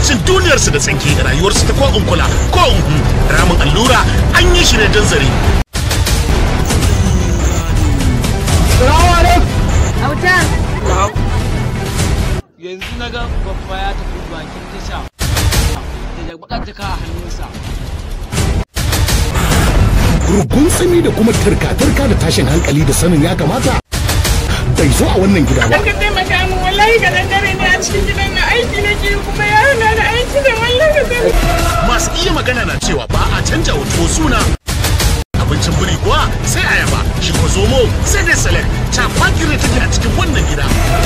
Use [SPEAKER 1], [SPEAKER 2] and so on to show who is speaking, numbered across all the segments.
[SPEAKER 1] cin duniyarsu da tsinke rayuwarsu ta ko kula ko ramin allura an yi shi ne don zare.
[SPEAKER 2] Salamu alaikum.
[SPEAKER 3] Auta.
[SPEAKER 2] Yanzu na ga babba ya tafi bakin tasha da bakar jaka a hannunsa.
[SPEAKER 1] Rugun tsimi da kuma turka-turka da tashin hankali da sanin ya kamata bai zo a wannan gida ba.
[SPEAKER 3] Ka taimaka min wallahi ga dare ne a cikin gidan na aiki nake kuma yana da aiki da wallahi dare.
[SPEAKER 1] Masu iya magana na cewa ba a canja wato suna. Abincin biri kuwa sai ayaba, shi ko zomo sai dai salak. Cakwakire take a cikin wannan gida.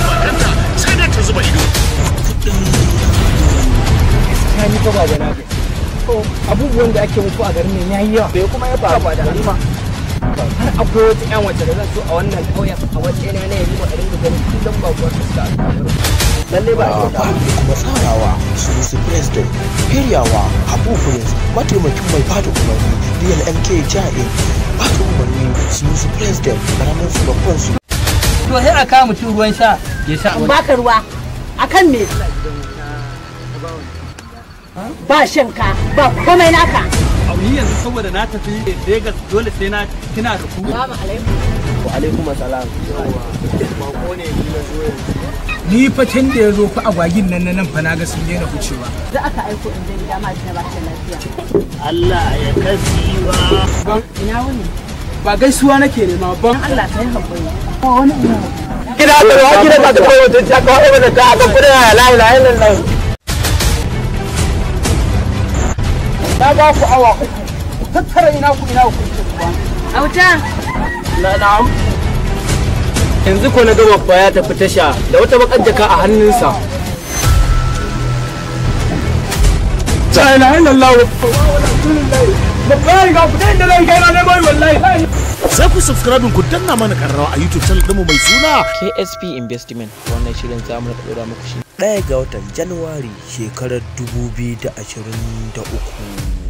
[SPEAKER 1] Bakanta sai dai ta zuba ido.
[SPEAKER 2] Gaskiya ni fa ba da na ga. Abubuwan da ake mutu a garin nan yayi yawa. Bai kuma ya ba da halima. Har akwai wata ƴan wacce da zan so a wannan ƙauyen a waje na ne yanzu ba a dinga ganin kullum ba kuwa fuska a garin. Lalle ba a da
[SPEAKER 4] kuma tsarawa su president hiryawa Abu Prince mataimakin mai bada umarni DLMK Ja'in bada umarni su president karamin su babban su.
[SPEAKER 2] To sai a kawo mutum ruwan sha ya sha.
[SPEAKER 3] An baka ruwa akan me? Ba shanka ba komai naka.
[SPEAKER 2] Ni yanzu saboda na tafi Lagos dole sai na kina da ku.
[SPEAKER 3] Assalamu alaikum.
[SPEAKER 2] Wa alaikum assalam. Bako ne ni na zo yanzu. Ni fa tun da ya zo fa agwagin nan fa na ga sun daina wucewa.
[SPEAKER 3] Da aka aiko in je gida ma da ba ta lafiya.
[SPEAKER 2] Allah ya kasiwa. Ban
[SPEAKER 3] Ina wuni?
[SPEAKER 2] ba gaisuwa nake nema ban.
[SPEAKER 3] Allah kai hakuri. Ko wani ina.
[SPEAKER 2] Kina da wa kina da kowa ta kawo da ta aka fura la ilaha illallah. Na ba ku awa uku. Tattara ina ku
[SPEAKER 3] Auta.
[SPEAKER 2] Na'am. Yanzu ko na gama fa ya tafi tasha da wata bakar jaka a hannunsa. La ilaha illallah. Babbar ga kudin da zan kai na mai wallahi.
[SPEAKER 1] Sai ku subscribe ku danna mana karrawa a YouTube channel ɗinmu mai suna
[SPEAKER 4] KSP Investment wannan shirin zamu da dora muku shi 1 ga watan Januwari shekarar 2023.